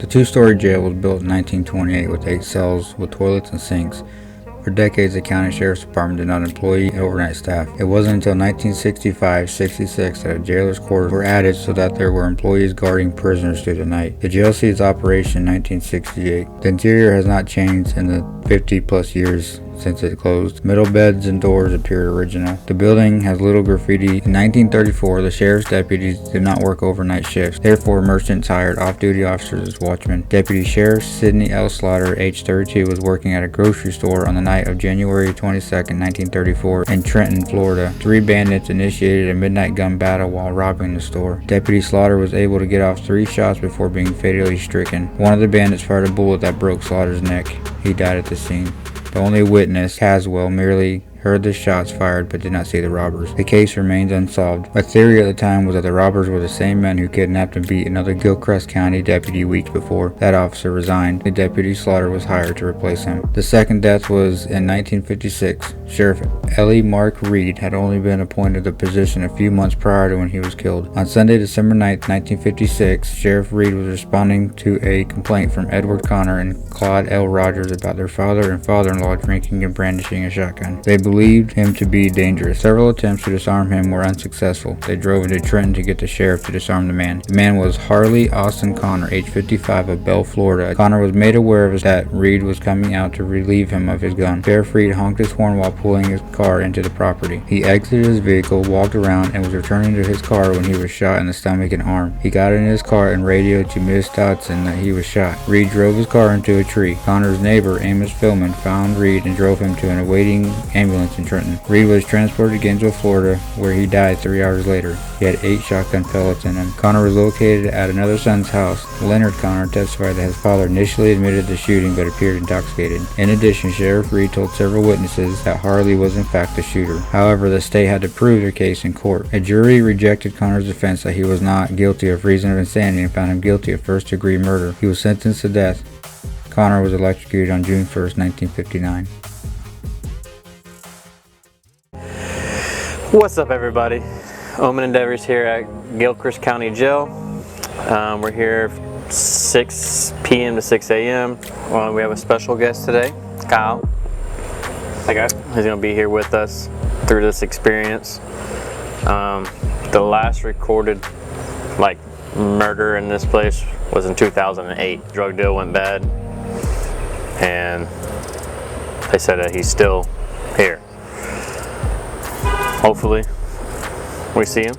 two-story jail was built in 1928 with 8 cells with toilets and sinks. For decades, the county sheriff's department did not employ overnight staff. It wasn't until 1965-66 that jailer's quarters were added so that there were employees guarding prisoners through the night. The jail ceased operation in 1968. The interior has not changed in the 50-plus years since it closed. Metal beds and doors appeared original. The building has little graffiti. In 1934, the sheriff's deputies did not work overnight shifts. Therefore, merchants hired off-duty officers as watchmen. Deputy Sheriff Sidney L. Slaughter, age 32, was working at a grocery store on the night of January 22, 1934, in Trenton, Florida. 3 bandits initiated a midnight gun battle while robbing the store. Deputy Slaughter was able to get off 3 shots before being fatally stricken. One of the bandits fired a bullet that broke Slaughter's neck. He died at the scene. The only witness, Caswell, merely heard the shots fired but did not see the robbers. The case remains unsolved. A theory at the time was that the robbers were the same men who kidnapped and beat another Gilchrist County deputy weeks before. That officer resigned. The deputy Slaughter was hired to replace him. The second death was in 1956. Sheriff Ellie Mark Reed had only been appointed the position a few months prior to when he was killed. On Sunday, December 9, 1956, Sheriff Reed was responding to a complaint from Edward Connor and Claude L. Rogers about their father and father-in-law drinking and brandishing a shotgun. They believed him to be dangerous. Several attempts to disarm him were unsuccessful. They drove into Trenton to get the sheriff to disarm the man. The man was Harley Austin Connor, age 55, of Belle, Florida. Connor was made aware of that Reed was coming out to relieve him of his gun. Sheriff Reed honked his horn while pulling his car into the property. He exited his vehicle, walked around, and was returning to his car when he was shot in the stomach and arm. He got in his car and radioed to Miss Dodson that he was shot. Reed drove his car into a tree. Connor's neighbor, Amos Philman, found Reed and drove him to an awaiting ambulance in Trenton. Reed was transported to Gainesville, Florida, where he died 3 hours later. He had 8 shotgun pellets in him. Connor was located at another son's house. Leonard Connor testified that his father initially admitted the shooting but appeared intoxicated. In addition, Sheriff Reed told several witnesses that Harley was in fact the shooter. However, the state had to prove their case in court. A jury rejected Connor's defense that he was not guilty of reason of insanity and found him guilty of first-degree murder. He was sentenced to death. Connor was electrocuted on June 1st, 1959. What's up, everybody? Omen Endeavors here at Gilchrist County Jail. We're here 6 p.m. to 6 a.m. We have a special guest today, Kyle. Hi guys. He's going to be here with us through this experience. The last recorded murder in this place was in 2008. Drug deal went bad, and they said that he's still here. Hopefully we see him.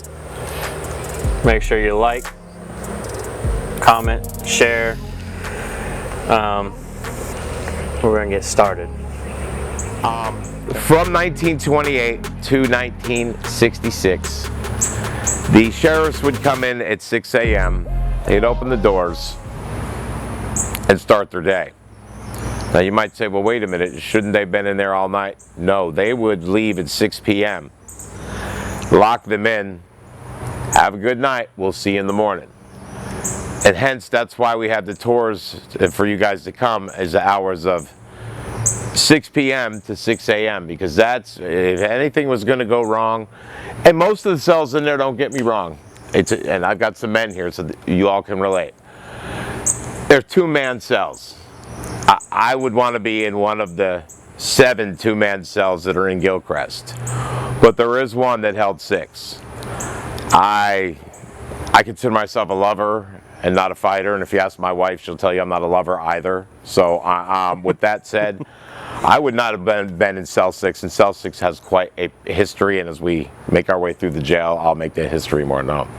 Make sure you like, comment, share. We're gonna get started. From 1928 to 1966, the sheriffs would come in at 6 a.m. They'd open the doors and start their day. Now you might say, well, wait a minute, shouldn't they have been in there all night? No, they would leave at 6 p.m. Lock them in, have a good night, we'll see you in the morning. And hence, that's why we have the tours for you guys to come, is the hours of 6 p.m. to 6 a.m. because that's, if anything was going to go wrong, and most of the cells in there, don't get me wrong, and I've got some men here so you all can relate. They're 2-man cells. I would want to be in one of the 7 2-man cells that are in Gilchrist. But there is one that held 6. I consider myself a lover and not a fighter, and if you ask my wife, she'll tell you I'm not a lover either. So with that said, I would not have been in cell 6, and cell 6 has quite a history, and as we make our way through the jail, I'll make the history more known.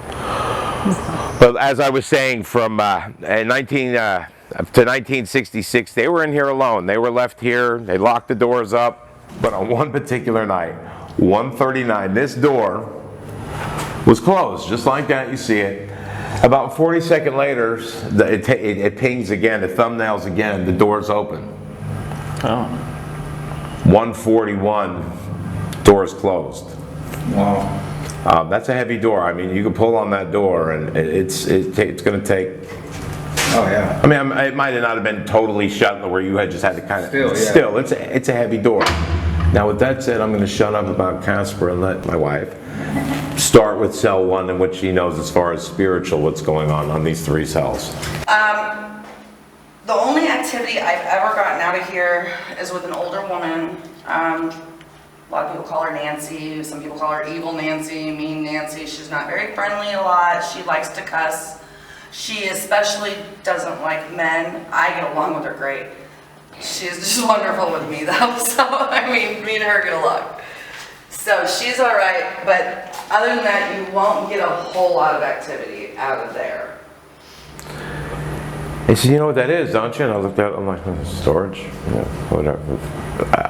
But as I was saying, from 1966, they were in here alone. They were left here, they locked the doors up, but on one particular night, 1:39, this door was closed, just like that, you see it. About 40 seconds later, it pings again, it thumbnails again, the door's open. Oh. 1:41, door's closed. Wow. That's a heavy door. I mean, you can pull on that door, and it's going to take. Oh yeah. I mean, it might not have been totally shut where you had just had to kind of. Still, yeah. Still, it's a heavy door. Now, with that said, I'm going to shut up about Casper and let my wife start with cell 1, in which she knows as far as spiritual what's going on these 3 cells. here is with an older woman. A lot of people call her Nancy. Some people call her Evil Nancy, Mean Nancy. She's not very friendly a lot. She likes to cuss. She especially doesn't like men. I get along with her great. She's just wonderful with me though. So, I mean, me and her get along. So she's all right, but other than that, you won't get a whole lot of activity out of there. Hey, so you know what that is, don't you? And I looked at it, I'm like, oh, storage? Yeah, whatever.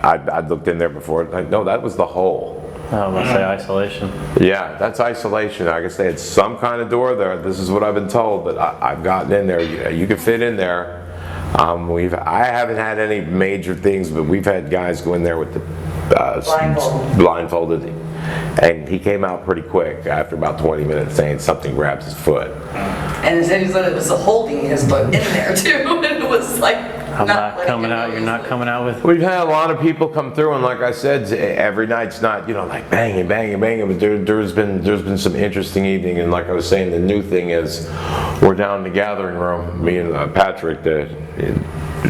I looked in there before. Like, no, that was the hole. I was going to say isolation. Yeah, that's isolation. I guess they had some kind of door there. This is what I've been told, but I've gotten in there. You can fit in there. I haven't had any major things, but we've had guys go in there with the blindfolded, and he came out pretty quick after about 20 minutes saying something grabs his foot. And he said it was holding his foot in there too. It was like, I'm not coming out. You're not coming out with. We've had a lot of people come through, and like I said, every night's not, you know, like banging, but there's been some interesting evening. And like I was saying, the new thing is we're down in the gathering room. Me and Patrick, the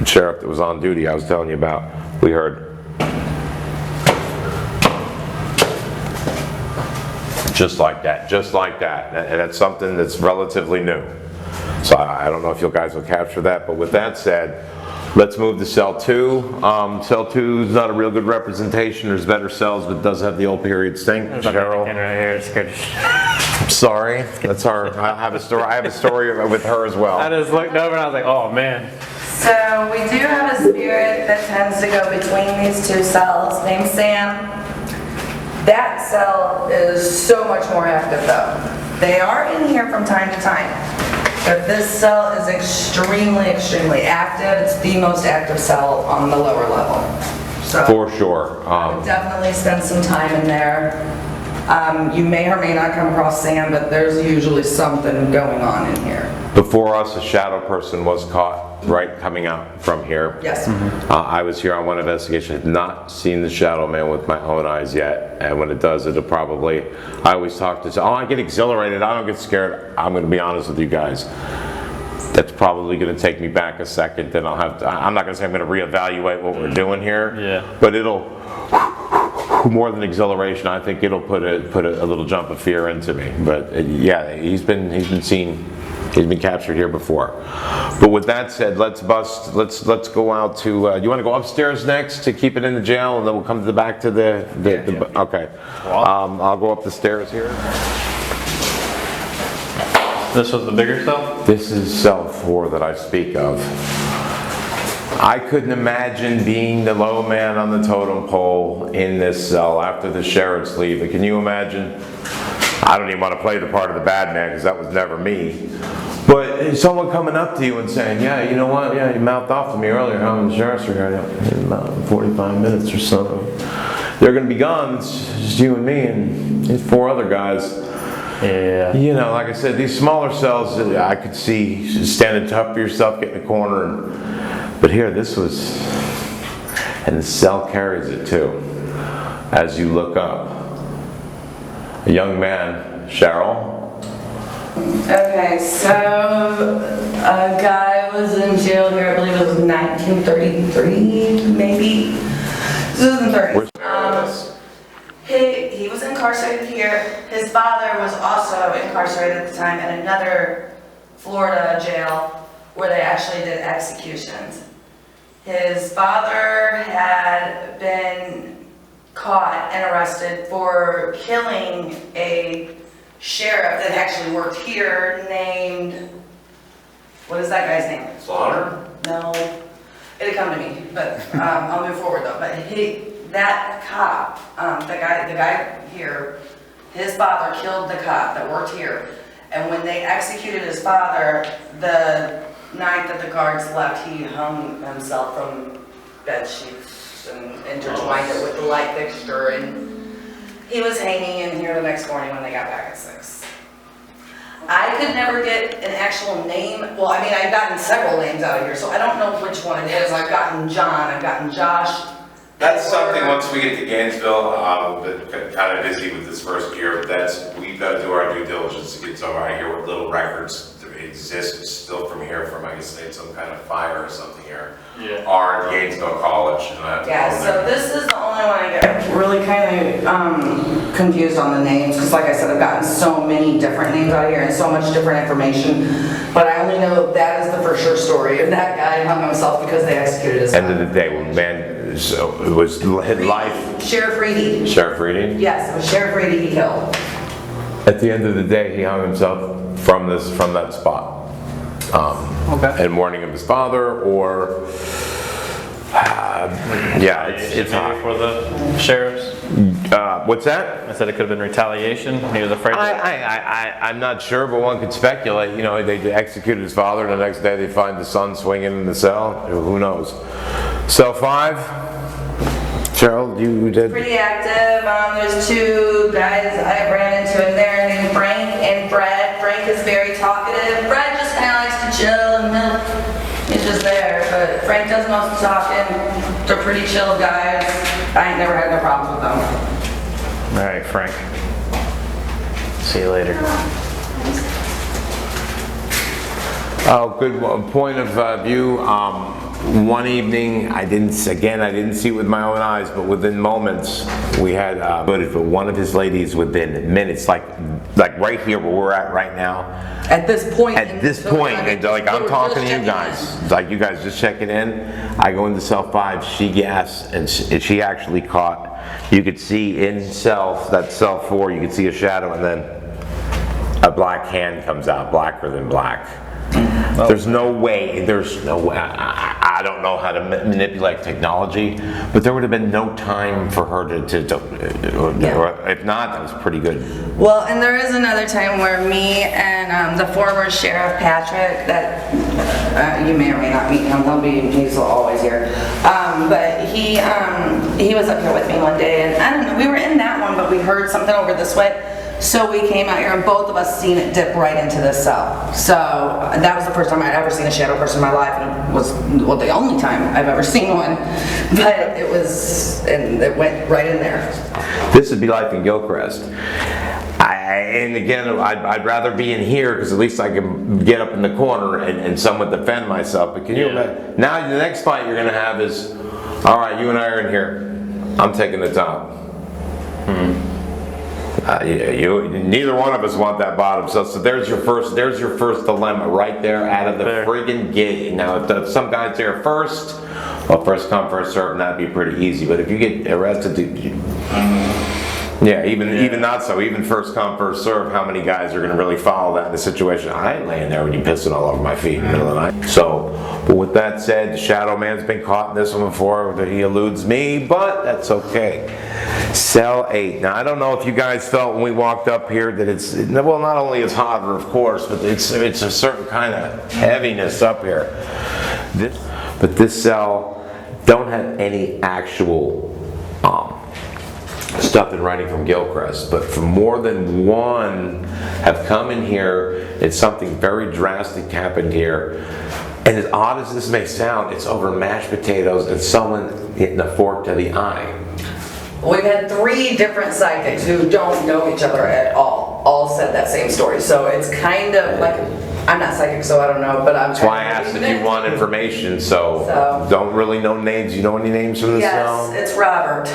sheriff that was on duty, I was telling you about. We heard just like that, and that's something that's relatively new. So I don't know if you guys will capture that, but with that said, let's move to cell 2. Cell 2 is not a real good representation. There's better cells, but it does have the old period stink. Cheryl, Right here, it scared the shit. sorry, that's her. I have a story with her as well. I just looked over and I was like, oh man. so we do have a spirit that tends to go between these two cells named Sam. That cell is so much more active though. They are in here from time to time, but this cell is extremely active. It's the most active cell on the lower level. So For sure. I would definitely spend some time in there. You may or may not come across Sam, but there's usually something going on in here. Before us, a shadow person was caught right coming out from here. Yes. I was here on one investigation. Have not seen the shadow man with my own eyes yet, and when it does, it'll probably. I always talk to. I get exhilarated. I don't get scared. I'm going to be honest with you guys. That's probably going to take me back a second. Then I'll have to. I'm not going to say I'm going to reevaluate what we're doing here. Yeah. But it'll. More than exhilaration, I think it'll put a little jump of fear into me. But yeah, he's been seen. He's been captured here before. But with that said, let's go out to. You want to go upstairs next to keep it in the jail, and then we'll come back to the okay. I'll go up the stairs here. This was the bigger cell? This is cell 4 that I speak of. I couldn't imagine being the low man on the totem pole in this cell after the sheriff's leave. Can you imagine? I don't even want to play the part of the bad man because that was never me. But someone coming up to you and saying, yeah, you know what, yeah, you mouthed off to me earlier, how many sheriffs are here? In about 45 minutes or so. They're going to be gone, it's just you and me and 4 other guys. Yeah. You know, like I said, these smaller cells, I could see standing tough for yourself, get in the corner. But here, this was, and the cell carries it too. As you look up, a young man, Cheryl. Okay, so a guy was in jail here, I believe it was 1933, maybe. This was in the 30s. Where's Cheryl? He was incarcerated here. His father was also incarcerated at the time in another Florida jail where they actually did executions. His father had been caught and arrested for killing a sheriff that actually worked here named, what is that guy's name? Slaughter? No, it'll come to me, but I'll move forward though. But that cop, the guy here, his father killed the cop that worked here. And when they executed his father, the night that the guards left, he hung himself from bed sheets and intertwined it with the light fixture. And he was hanging in here the next morning when they got back at 6. I could never get an actual name. Well, I mean, I've gotten several names out of here, so I don't know which one it is. I've gotten John, I've gotten Josh. That's something, once we get to Gainesville, been kind of busy with this first year, but we've got to do our due diligence to get some right here with little records to be it exists, it's still from here, from, I guess they had some kind of fire or something here. Yeah. Are Gainesville College. And I have to Yeah, go so there. this is the only one I get really kind of confused on the names, because like I said, I've gotten so many different names out here and so much different information, but I only know that is the for sure story of that guy hung himself because they executed his End of son. the day, man, so it was life. Sheriff Reedy. Sheriff Reedy? Yes, it was Sheriff Reedy he killed. At the end of the day, he hung himself from that spot. Okay. And warning of his father, or yeah, it's Maybe hot. for the sheriffs. What's that? I said it could have been retaliation. He was afraid. I'm not sure, but one could speculate. You know, they executed his father, and the next day they find the son swinging in the cell. Who knows? Cell 5. Cheryl, you did. Pretty active. There's two guys I ran into in there named Frank and Fred. Frank is very talkative. Fred just kind of likes to chill and he's just there. But Frank does most of the talking. They're pretty chill guys. I ain't never had no problems with them. All right, Frank. See you later. Oh, good point of view. One evening, I didn't see it with my own eyes, but within moments, we had footage. But one of his ladies, within minutes, like right here where we're at right now. At this point. At this point, and like I'm talking to you guys, like you guys just checking in. I go into cell 5. She gasped, and she actually caught. You could see in that cell 4, you could see a shadow, and then a black hand comes out, blacker than black. There's no way. I don't know how to manipulate technology, but there would have been no time for her or if not, that was pretty good. Well, and there is another time where me and the former Sheriff Patrick, that you may or may not meet him, he's always here. But he was up here with me one day, and I don't know, we were in that one, but we heard something over this way. So we came out here and both of us seen it dip right into this cell. So that was the first time I'd ever seen a shadow person in my life, and it was, well, the only time I've ever seen one. But it went right in there. This would be life in Gilchrist. And again, I'd rather be in here because at least I can get up in the corner and somewhat defend myself. But can you imagine? Now the next fight you're going to have is, all right, you and I are in here. I'm taking the top. Neither one of us want that bottom. So there's your first dilemma right there out of the friggin' gate. Now if some guy's there first, well, first come, first serve, and that'd be pretty easy. But if you get arrested, even not so. Even first come, first serve. How many guys are going to really follow that in the situation? I ain't laying there when you pissing all over my feet in the middle of the night. So, but with that said, the Shadow Man's been caught in this one before. He eludes me, but that's okay. Cell 8. Now I don't know if you guys felt when we walked up here that well, not only is hotter, of course, but it's a certain kind of heaviness up here. But this cell don't have any actual stuff in writing from Gilchrist, but for more than one have come in here. It's something very drastic happened here. And as odd as this may sound, it's over mashed potatoes and someone hitting a fork to the eye. We've had 3 different psychics who don't know each other at all said that same story. So it's kind of like, I'm not psychic, so I don't know, but I'm. That's why I asked if you want information. So don't really know names. You know any names from the cell? Yes, it's Robert.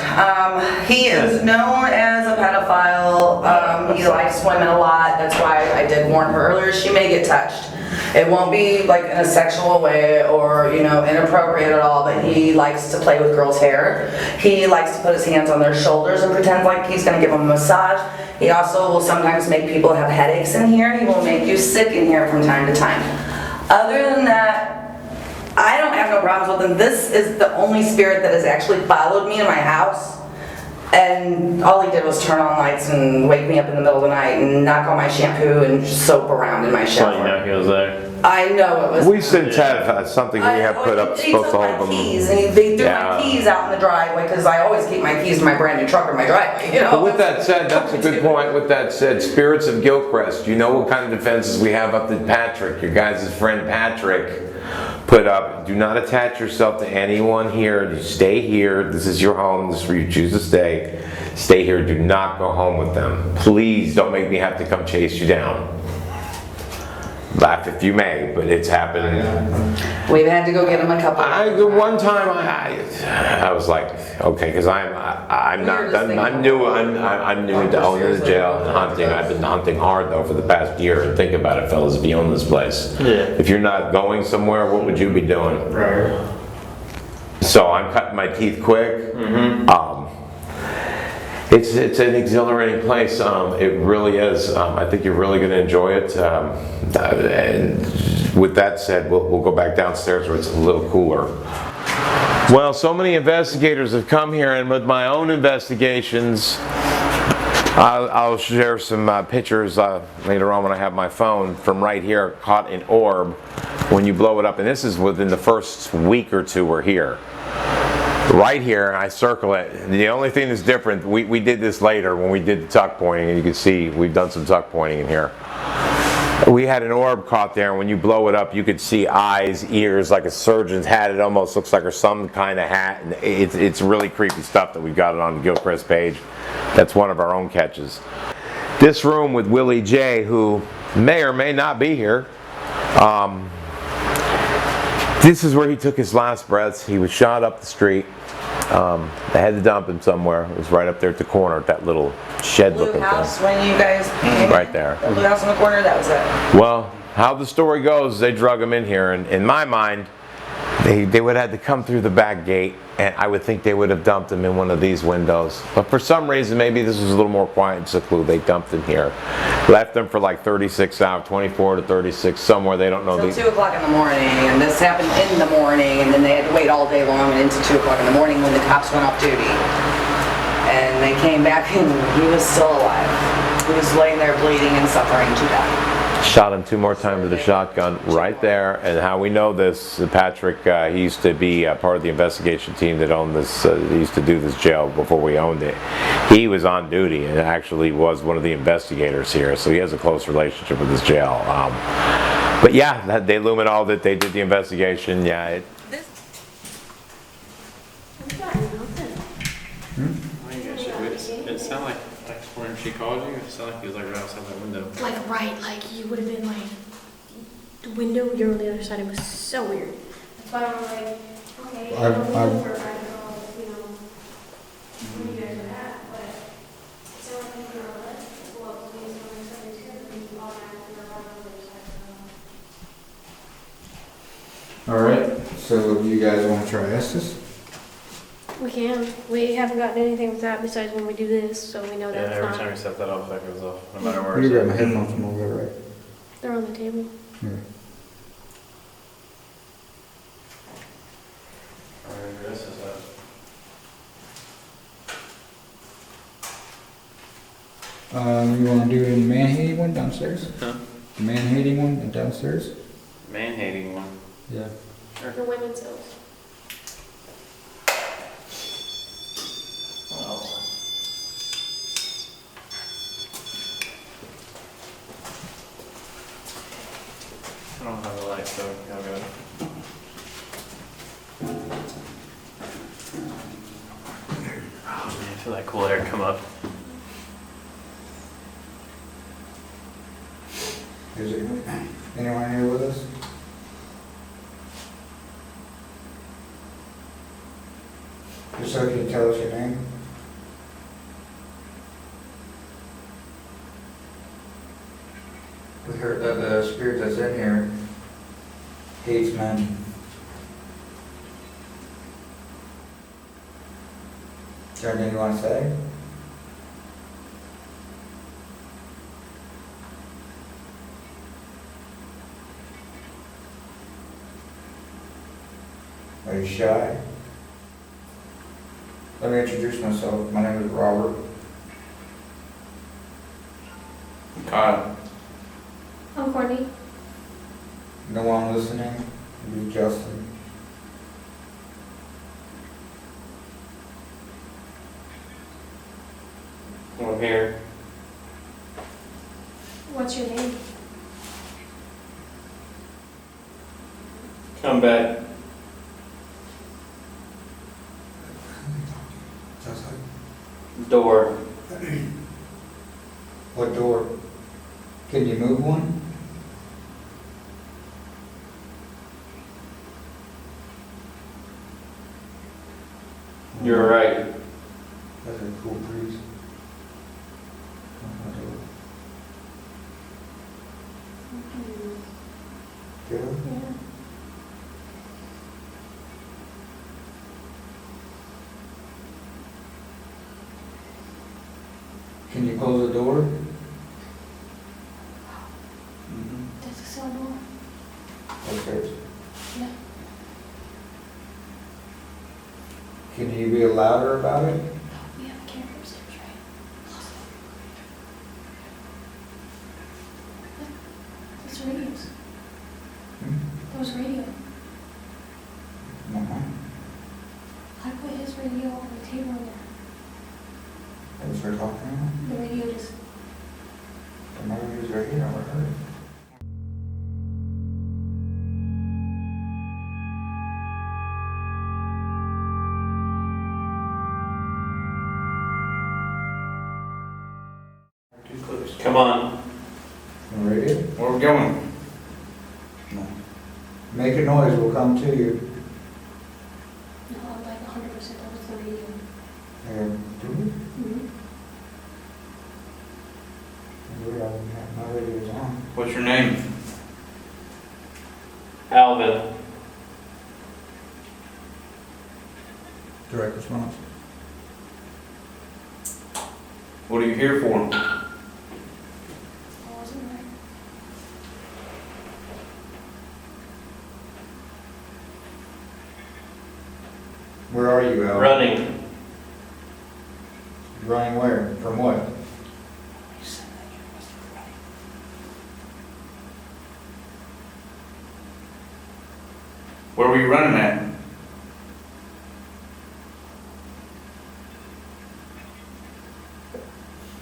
He is known as a pedophile. He likes women a lot. That's why I did warn her earlier. She may get touched. It won't be like in a sexual way or, inappropriate at all, but he likes to play with girls' hair. He likes to put his hands on their shoulders and pretend like he's going to give them a massage. He also will sometimes make people have headaches in here. He will make you sick in here from time to time. Other than that, I don't have no problems with him. This is the only spirit that has actually followed me to my house. And all he did was turn on lights and wake me up in the middle of the night and knock on my shampoo and soap around in my shower. So you know he was there. I know it was. We should have something we have put up He supposed to took hold my them. keys and they threw my keys out in the driveway because I always keep my keys in my brand new truck or my driveway. But with that said, that's a good point. With that said, spirits of Gilchrist, you know what kind of defenses we have up to Patrick, your guys' friend Patrick, put up. Do not attach yourself to anyone here. You stay here. This is your home. This is where you choose to stay. Stay here. Do not go home with them. Please don't make me have to come chase you down. Laugh if you may, but it's happened. We've had to go get him a couple. One time I was like, okay, because I'm new to owning the jail and hunting. I've been hunting hard though for the past year. And think about it, fellas, if you own this place, if you're not going somewhere, what would you be doing? Right. So I'm cutting my teeth quick. It's an exhilarating place. It really is. I think you're really going to enjoy it. And with that said, we'll go back downstairs where it's a little cooler. Well, so many investigators have come here, and with my own investigations, I'll share some pictures later on when I have my phone from right here, caught an orb when you blow it up. And this is within the first week or two we're here. Right here, I circle it. The only thing that's different, we did this later when we did the tuck pointing, and you can see we've done some tuck pointing in here. We had an orb caught there, and when you blow it up, you could see eyes, ears, like a surgeon's hat. It almost looks like some kind of hat. And it's really creepy stuff that we've got it on the Gilchrist page. That's one of our own catches. This room with Willie J, who may or may not be here. This is where he took his last breaths. He was shot up the street. They had to dump him somewhere. It was right up there at the corner, at that little shed-looking Blue house thing. when you guys came Right in? there. The blue house in the corner, that was it. Well, how the story goes, they drug him in here, and in my mind, they would have had to come through the back gate, and I would think they would have dumped him in one of these windows. But for some reason, maybe this was a little more quiet and secluded. They dumped him here. Left him for like 36 hours, 24 to 36, somewhere. They don't know. Till 2 o'clock in the morning, and this happened in the morning, and then they had to wait all day long and into 2 o'clock in the morning when the cops went off duty. And they came back, and he was still alive. He was laying there bleeding and suffering to death. Shot him 2 more times with a shotgun right there. And how we know this, Patrick, he used to be part of the investigation team that owned this, he used to do this jail before we owned it. He was on duty and actually was one of the investigators here, so he has a close relationship with this jail. But yeah, they illuminated it, they did the investigation, yeah. It sounded like when she called you, it sounded like he was like right outside that window. Like right, like you would have been like the window, you're on the other side. It was so weird. That's why I'm like, okay, I don't know for a fact at all, you know, where you guys are at, but it sounds like you're on the left. Well, please don't accept it too, and you automatically are on the other side. Alright, so you guys want to try Estes? We can. We haven't gotten anything with that besides when we do this, so we know Yeah, that's every not. time you set that off, that goes off, no matter where You it's got my at. headphones from over there, right? They're on the table. Yeah. Alright, this is that. You want to do a man-hating one downstairs? Huh? The man-hating one downstairs? Man-hating one. Yeah. The women's cells. I don't have a light, so I'll go. Oh man, I feel that cool air come up. Is it anyone here with us? Just so you can tell us your name. We heard that the spirit that's in here hates men. Is there anything you want to say? Are you shy? Let me introduce myself. My name is Robert. Kyle. I'm Courtney. No one listening. This is Justin. I'm here. What's your name? Come back. Just like, Door. what door? Can you move one? You're right. That's a cool breeze. Good. Yeah. Can you close the door? There's a cell door. Okay. Yeah. Can you be louder about it? We have a camera upstairs, right? Those radios. Those radio. Uh-huh. I put his radio on the table in there. What's her talking about? The radio just. The mother was right here, I heard it. Come on. Radio? Where we going? No. Make a noise, we'll come to you. No, I'm like 100% that was the radio. Do we? Mm-hmm. My radio's on. What's your name? Alvin. Direct response. What are you here for? I wasn't right. Where are you, Al? Running. Running where? From what? Where were you running at?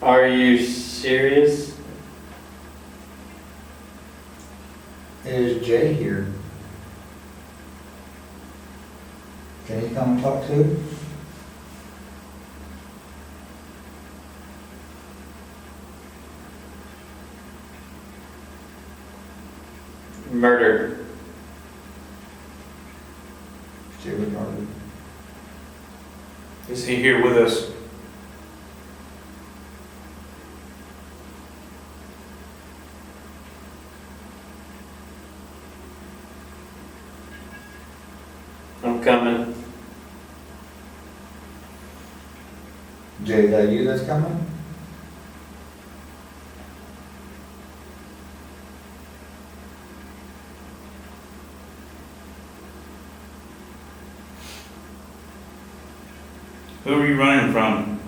Are you serious? Is Jay here? Can he come and talk too? Murdered. Jay was murdered. Is he here with us? I'm coming. Jay, is that you that's coming? Who are you running from?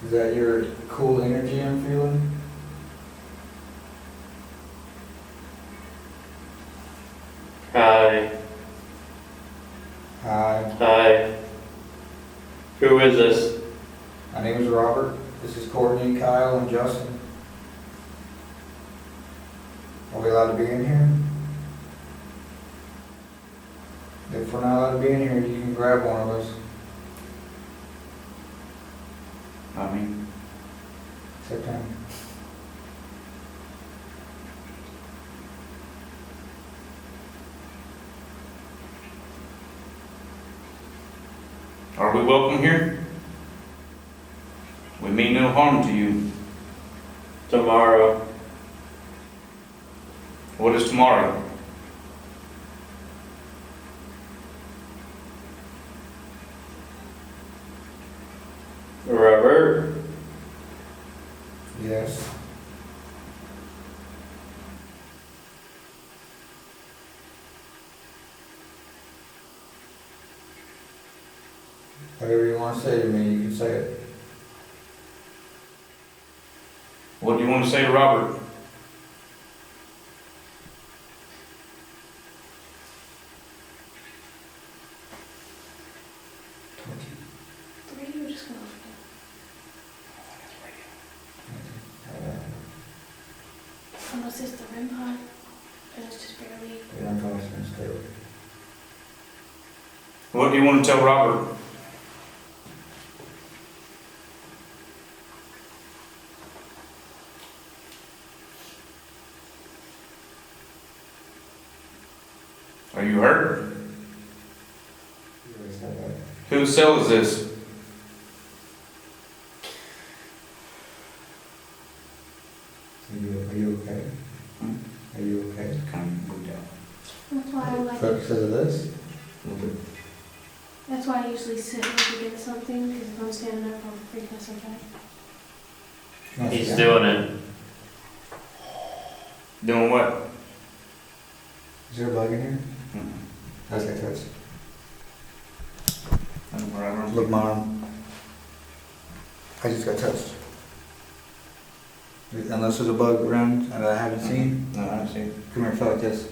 Is that your cool energy I'm feeling? Hi. Hi, Hi. Who is this? my name is Robert. This is Courtney, Kyle, and Justin. Are we allowed to be in here? If we're not allowed to be in here, you can grab one of us. I mean, Except him. are we welcome here? We mean no harm to you. Tomorrow. What is tomorrow? Robert. Yes. Whatever you want to say to me, you can say it. What do you want to say to Robert? The radio just went off again. Unless it's the REM pod, and it's just barely. Yeah, I'm talking to him. What do you want to tell Robert? Are you hurt? Whose cell is this? Are you okay? Are you okay? That's why I like, Because of this? that's why I usually sit like against something, because if I'm standing up, I'll freak out sometimes. He's doing it. Doing what? Is there a bug in here? How's that touch? Look, Mom. I just got touched. Unless there's a bug around that I haven't seen. No, I haven't seen. Come here, feel like this.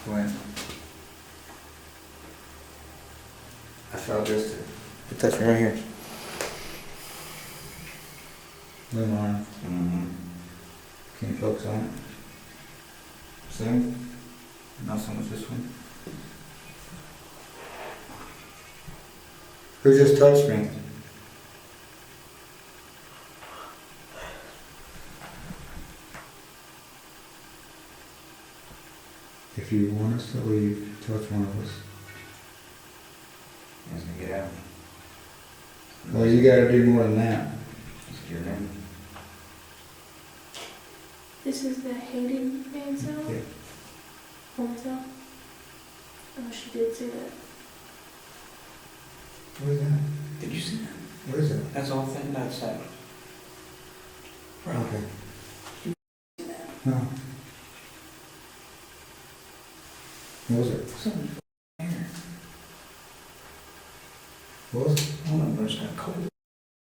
Go in. I felt this. It touched me right here. Look, Mom. Can you focus on it? Same? Not so much this one. Who just touched me? If you want us to leave, touch one of us. He's gonna get out. Well, you gotta do more than that. Just get in. This is the hated man cell? Yeah. Home cell? Oh, she did say that. What is that? Did you see that? What is that? That's all thing that's that. Okay. No. What was it? Something here. What was it? I don't know, it's got cold.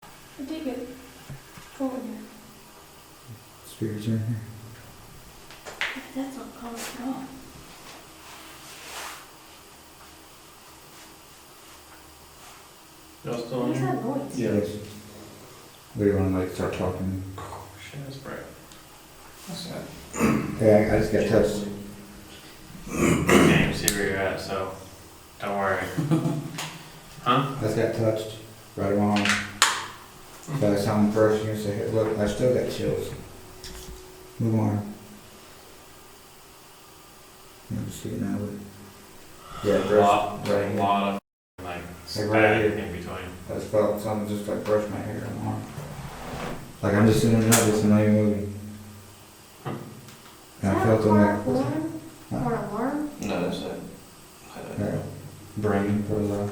I did get cold in here. Spirits in here. That's not cold at all. Y'all still What's in here? that noise? Yes. We want to like start talking. Shit, that's bright. What's that? Hey, I just got touched. Can't even see where you're at, so don't worry. Huh? I just got touched. Right along. So I saw him first and you say, hey, look, I still got chills. Move on. You can see it now. Yeah, A brush lot, right a here. lot of like Like spag right here. in between. I just felt something just like brush my hair on my arm. Like I'm just sitting there, just not even moving. And I Is felt that it a like, car alarm? Or alarm? No, that's that. brain for the.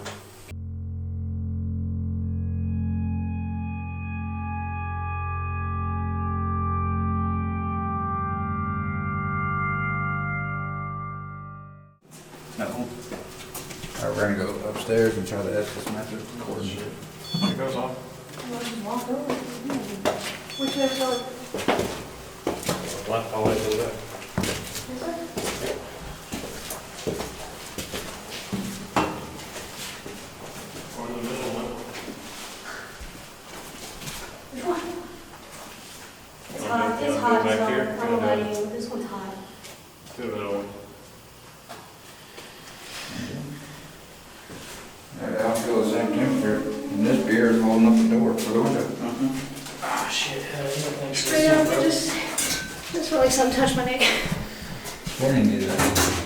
No. Alright, we're gonna go upstairs and try to ask this method of recording shit. It goes off. I'll just walk over. Which way to go? Left all the way to the back. Is it? Or the middle one. Which one? It's Okay, hot, you it's wanna hot, go back so here? I don't know about you, this one's hot. To the middle one. I feel the same temperature, and this beer is holding up the door for the window. Ah, shit. Straight up, I just felt like something touched my neck. When did you do that?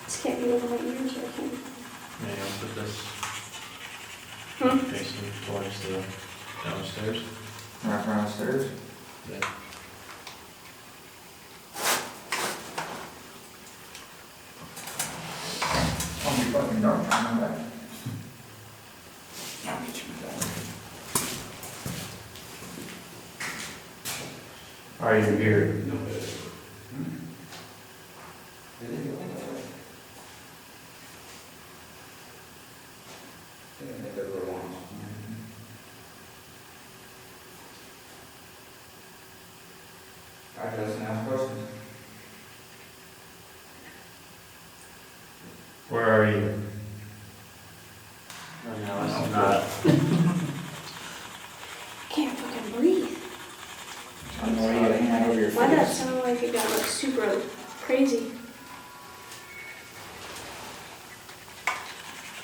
This can't be over my ears, or I can. Yeah, I'll put this Hmm? facing towards the downstairs. Right downstairs? Yeah. Oh, you fucking dark, I'm back. I'll get you back. Are you here? No. I just ask questions. Where are you? No, it's not. I can't fucking breathe. I know you got a hand over your Why did that face. sound like it got like super crazy?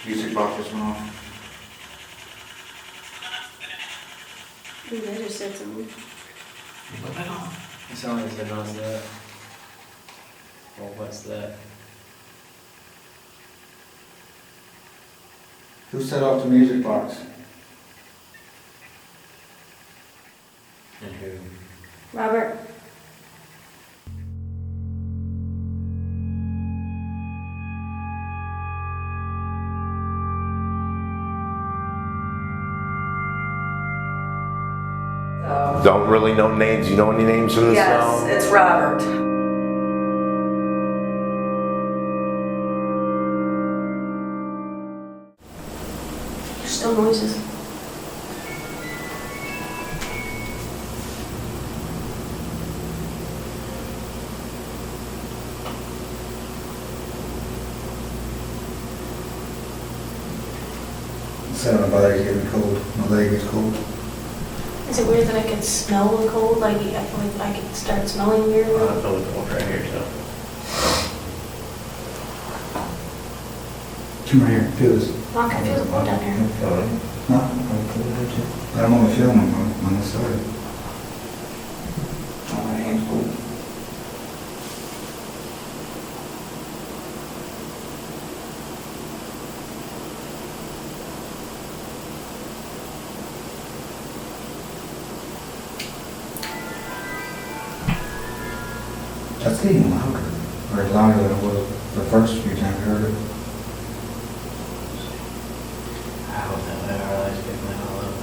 Music box this one off. Ooh, I just said something. Put that on. Somebody said, "What's that?" Well, what's that? Who set off the music box? And who? Robert. Don't really know names. You know any names for this Yes, song? it's Robert. There's still noises. Said my body's getting cold. My leg is cold. Is it weird that I can smell the cold? Like, I feel like I can start smelling weird. I feel the cold right here, so. Come right here, feel this. Oh, I can feel the cold down here. Huh? I'm only feeling them on this side. Oh, my hand's cold. That's getting louder, or louder than it was the first few times I heard it. I hope that my eyes pick that all up.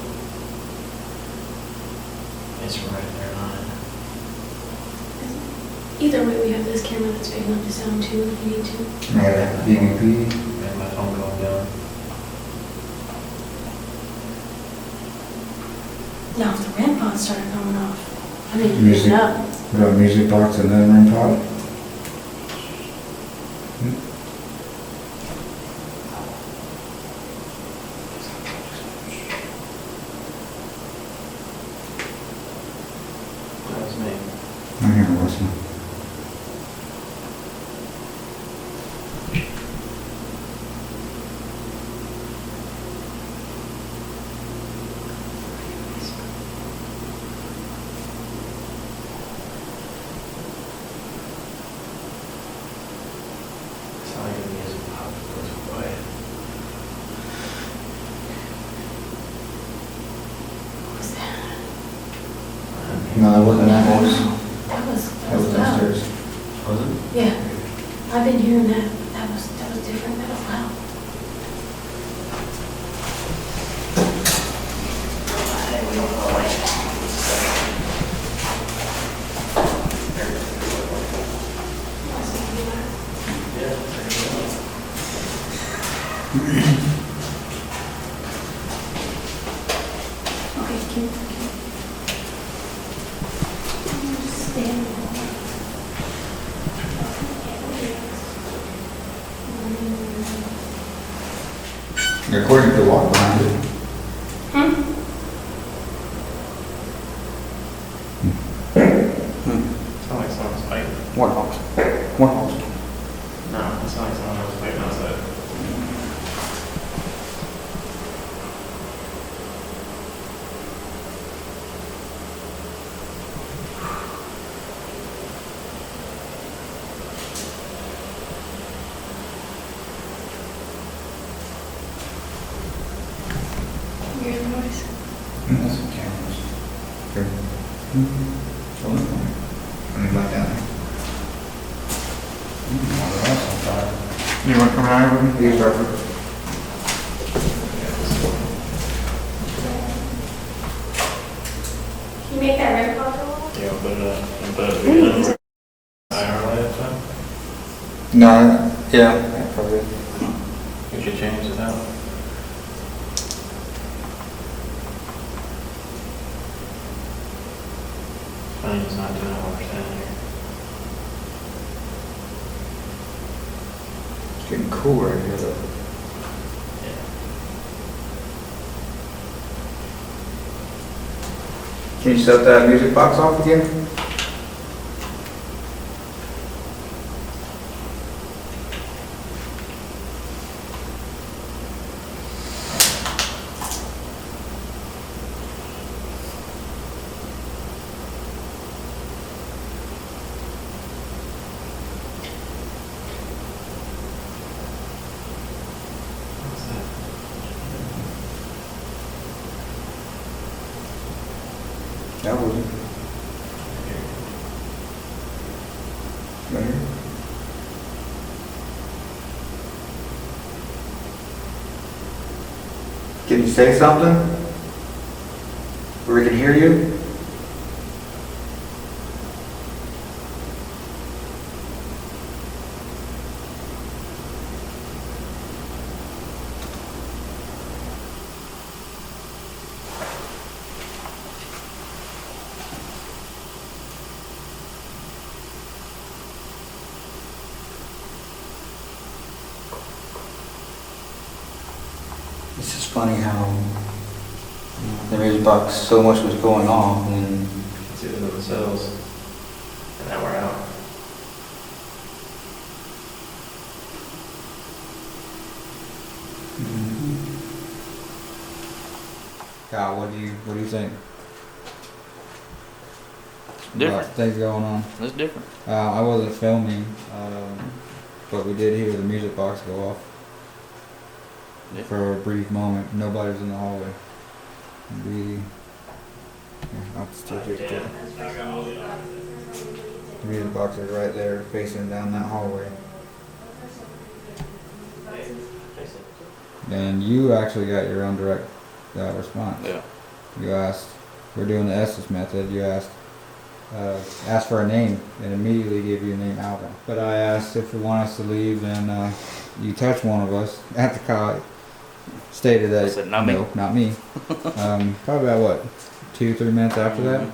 It's right there on it. Either way, we have this camera that's big enough to sound too if you need to. Yeah, EVP. And my phone going down. Now, if the REM pod started going off, I mean, Music. it up. We got a music box and then REM pod. That was me. I'm hearing a rustling. It's not like the music pop goes quiet. What was that? No, that wasn't that voice. That was loud. downstairs. Was it? Yeah, I've been hearing that. That was different. That was loud. Okay, can just stand there. According to the walk behind it. It's not like someone's fighting. What house? What house? No, it's not like someone was fighting outside. You hear the noise? That's some cameras. Good. So look like. Let me back down there. You want to come out with me? He's right. Can you make that red pop go off? Yeah, put it up and put it again. IR light up. No, yeah, probably. You should change it out. Funny, it's not doing what we're saying here. It's getting cool right here though. Yeah. Can you shut that music box off again? That wasn't. Right here. Can you say something? Where we can hear you? It's just funny how the music box, so much was going on, and It's even themselves. And now we're out. God, what do you think? Different. About things going on. That's different. I wasn't filming, but we did hear the music box go off Yeah. for a brief moment. Nobody was in the hallway. We, I'll still just get the music box is right there, facing down that hallway. And you actually got your own direct response. Yeah. You asked, we're doing the Estes method. You asked for a name, and immediately gave you a name, Alvin. But I asked if you want us to leave, and you touched one of us at the cot. Stated that I said, "Not me." no, not me. Probably about what, 2-3 minutes after that,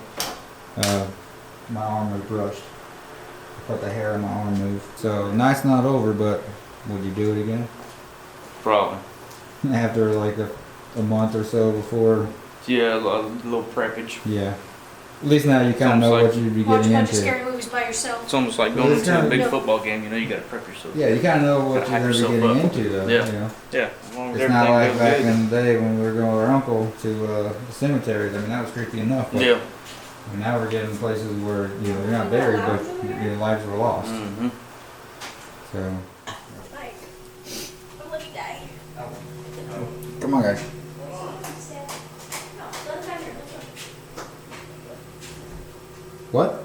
my arm was brushed. I felt the hair on my arm move. So night's not over, but would you do it again? Probably. After like a month or so before, Yeah, a little preppage. yeah. At least now you kind of know Almost what you'd be Watch a getting bunch of into. scary movies by yourself. It's almost like Well, going it's into a kinda- big Yeah. football game. You know, you got to prep yourself. Yeah, you kind of know what Gotta you're hype going to be yourself getting up. into, though. Yeah. You know? Yeah. As long as It's not everything like goes back good. in the day when we were going with our uncle to the cemeteries. I mean, that was creepy enough. But Yeah. now we're getting places where you're not buried, but your lives were lost. Mm-hmm. So, Like, don't let me die. come on, guys. No, let him back here. Let's go. What?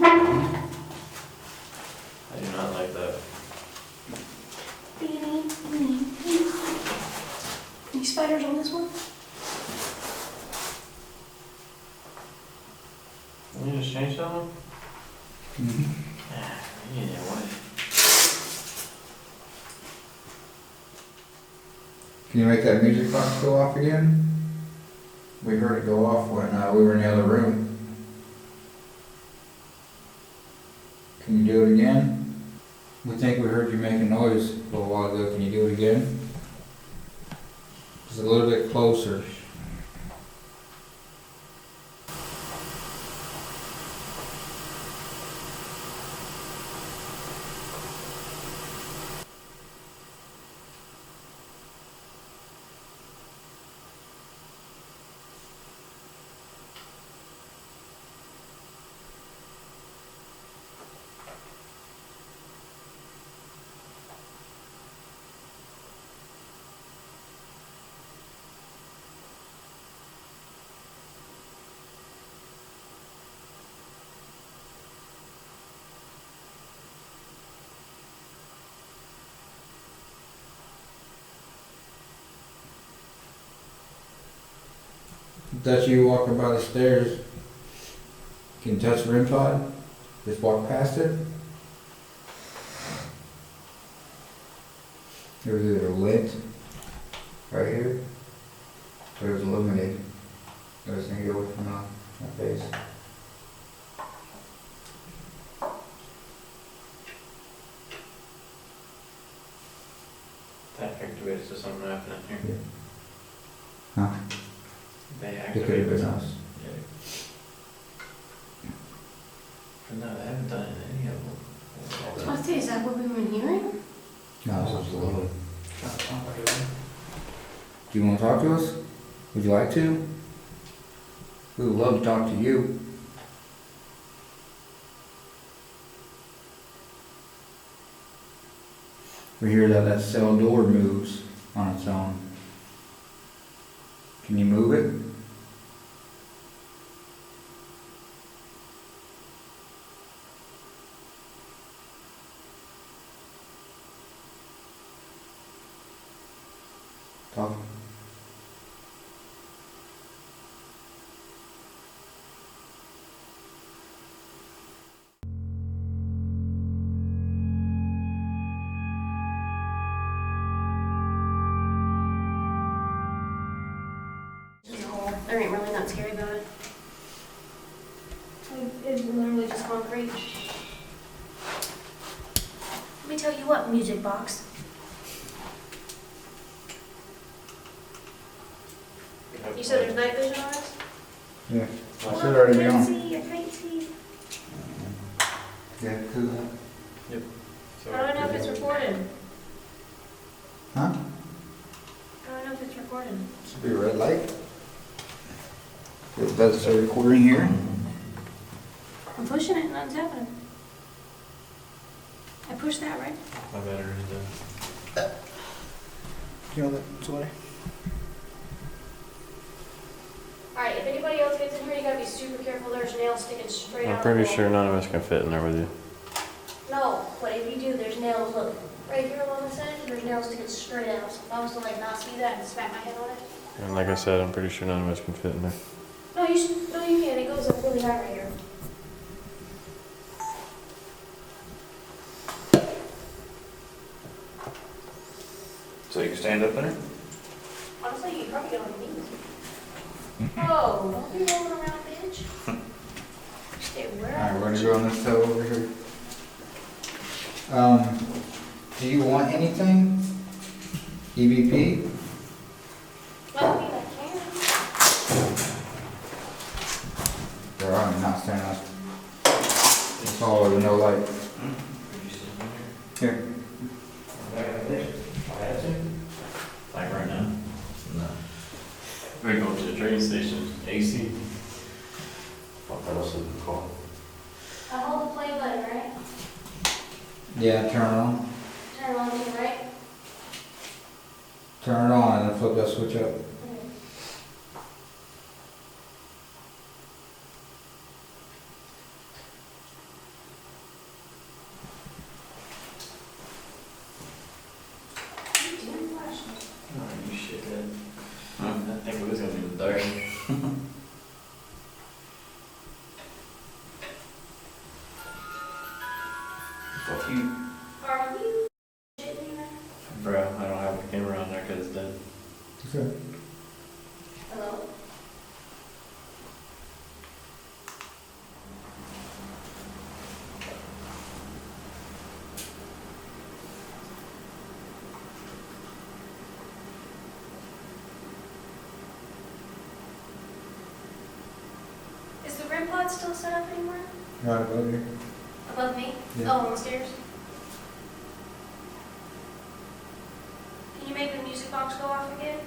I do not like that. Any spiders on this one? You just changed something? Mm-hmm. Yeah, what? Can you make that music box go off again? We heard it go off when we were in the other room. Can you do it again? We think we heard you make a noise a little while ago. Can you do it again? Just a little bit closer. That's you walking by the stairs. Can you touch the rim pod? Just walk past it. It was either lit right here, or it was illuminated. It was gonna get away from my face. That activates to something happening here. Huh? They It activate. could have been us. Yeah. But no, they haven't done any of them. What is that? What we were hearing? No, this was low. Do you want to talk to us? Would you like to? We would love to talk to you. We hear that cell door moves on its own. Can you move it? Talk. Just a hole. There ain't really nothing scary about it. It's literally just concrete. Let me tell you what, music box. You said there's night vision on this? Yeah. I Well, should already be I can't on. see, I can't see. Yeah, cool. I don't know if it's recorded. Huh? I don't know if it's recorded. Should be a red light. That's a recording here. I'm pushing it and nothing's happening. I pushed that, right? My battery's dead. You know that, sorry. Alright, if anybody else gets in here, you gotta be super careful. There's nails sticking straight out. I'm of pretty the wall. sure none of us can fit in there with you. No, but if you do, there's nails, look, right here along this edge, there's nails sticking straight out. So if I was to like not see that and smack my head on it. And like I said, I'm pretty sure none of us can fit in there. No, you can. It goes up really high right here. So you can stand up in it? Honestly, you can probably get on your knees. Oh, don't be rolling around, bitch. Stay where Alright, we're gonna go on this cell over here. Do you want anything? EVP? I mean, I can. There are, I'm not standing up. It's all over, no light. Here. Like right now? No. We're going to the train station. AC. What else is it called? I hold the play button, right? Yeah, turn it on. Turn it on to the right. Turn it on and then flip that switch up. Okay. You do flashlight. Oh, you shithead. I think it was gonna be the dark. Fuck you. Are you shitting me, man? Bro, I don't have a camera on there because it's dead. Okay. Hello? Is the REM pod still set up anymore? Right above here. Above me? Yeah. Oh, on the stairs? Can you make the music box go off again?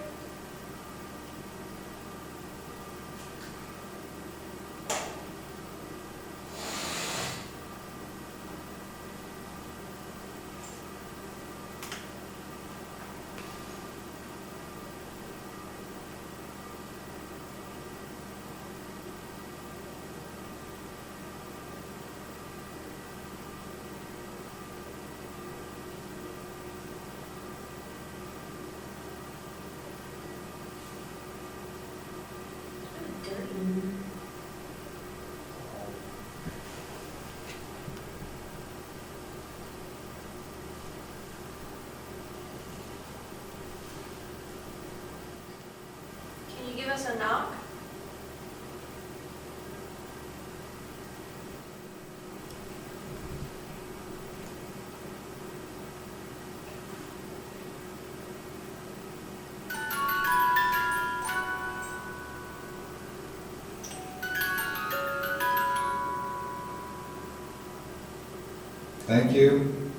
It's really dirty in here. Can you give us a knock? Thank you.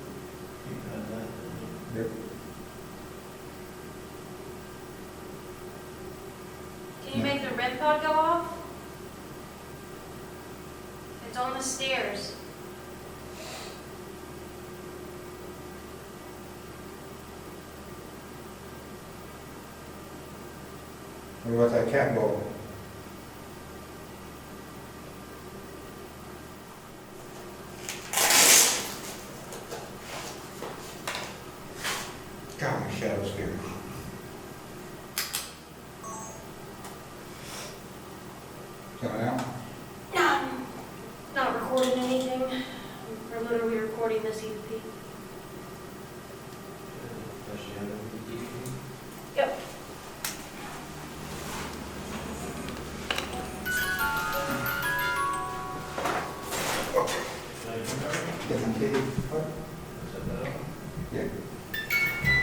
Yep. Can you make the REM pod go off? It's on the stairs. What about that cat ball? God, my shadow's scary. Coming out? No, I'm not recording anything. We're literally recording this EP. Yep. Different kitty? What? Yeah.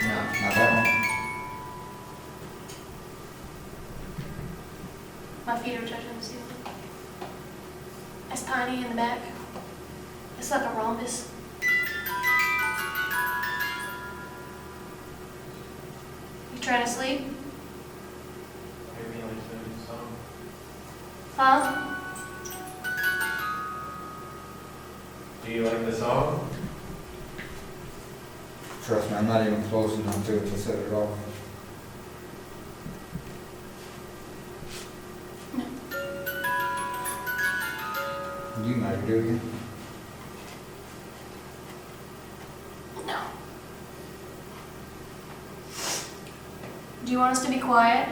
No, not that one. My feet are touching the ceiling. It's tiny in the back. It's like a rhombus. You trying to sleep? Huh? Do you like the song? Trust me, I'm not even close enough to it to set it off. No. You might do it. No. Do you want us to be quiet?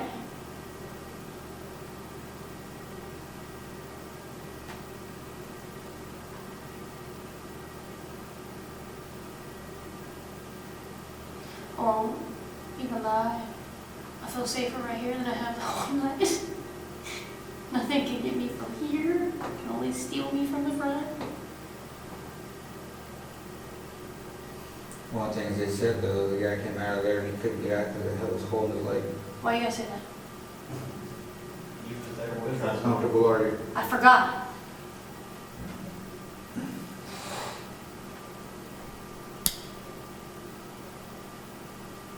Oh, you can lie. I feel safer right here than I have the whole night. Nothing can get me from here. Can only steal me from the front. One thing they said though, the guy came out of there and he couldn't get out because it was holding his leg. Why you guys say that? You was there with How us. comfortable are you? I forgot.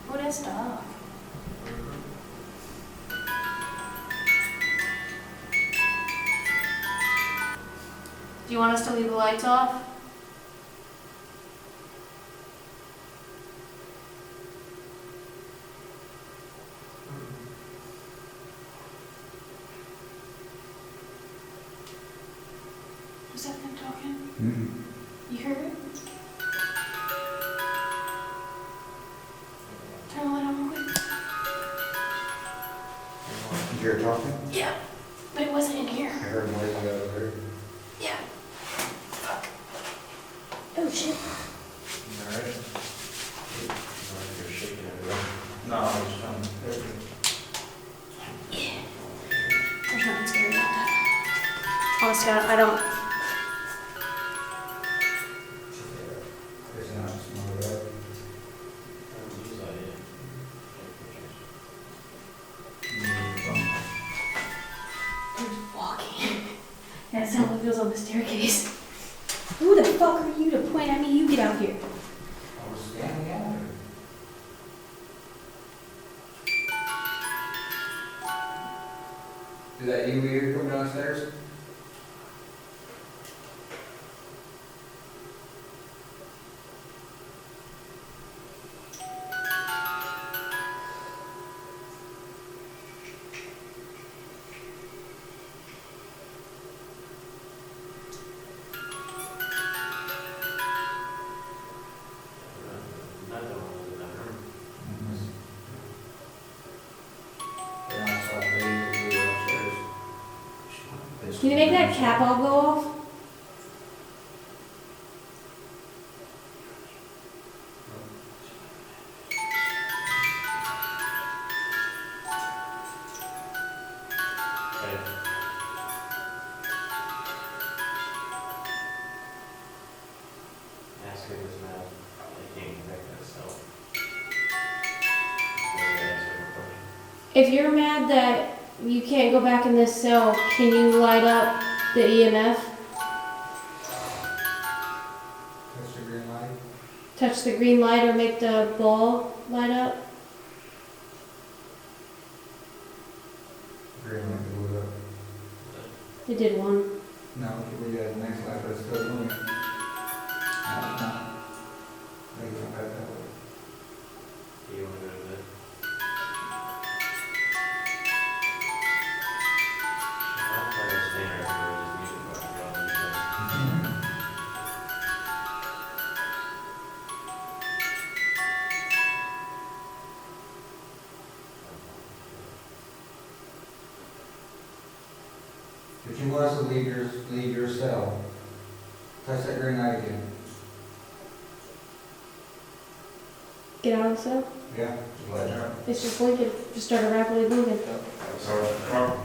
What is stuff? Do you want us to leave the lights off? Was that them talking? Mm-hmm. You heard it? Turn the light on real quick. Did you hear talking? Yeah, but it wasn't in here. I heard noises out of there. Yeah. Fuck. Oh shit. Alright. You're shaking everywhere. No, I was trying to. Yeah. There's nothing scary about that. Honestly, I don't. There's not smell of that. There's walking. That sound like goes on the staircase. Who the fuck are you to point at me? You get out here. I was standing out there. Is that you here coming downstairs? Can you make that cap all go off? Ask her this now. They can't get back to itself. If you're mad that you can't go back in this cell, can you light up the EMF? Touch the green light. Touch the green light or make the ball light up? Green light blew up. It did one. No, we got the next light, but it's still moving. No, it's not. Maybe I'm back that way. You wanna go to bed? I'll try to stay there for this music background. If you want us to leave your cell, touch that green light again. Get out of the cell. Yeah, just let it drop. It's just blinking. Just started rapidly blinking. Sergeant Carl.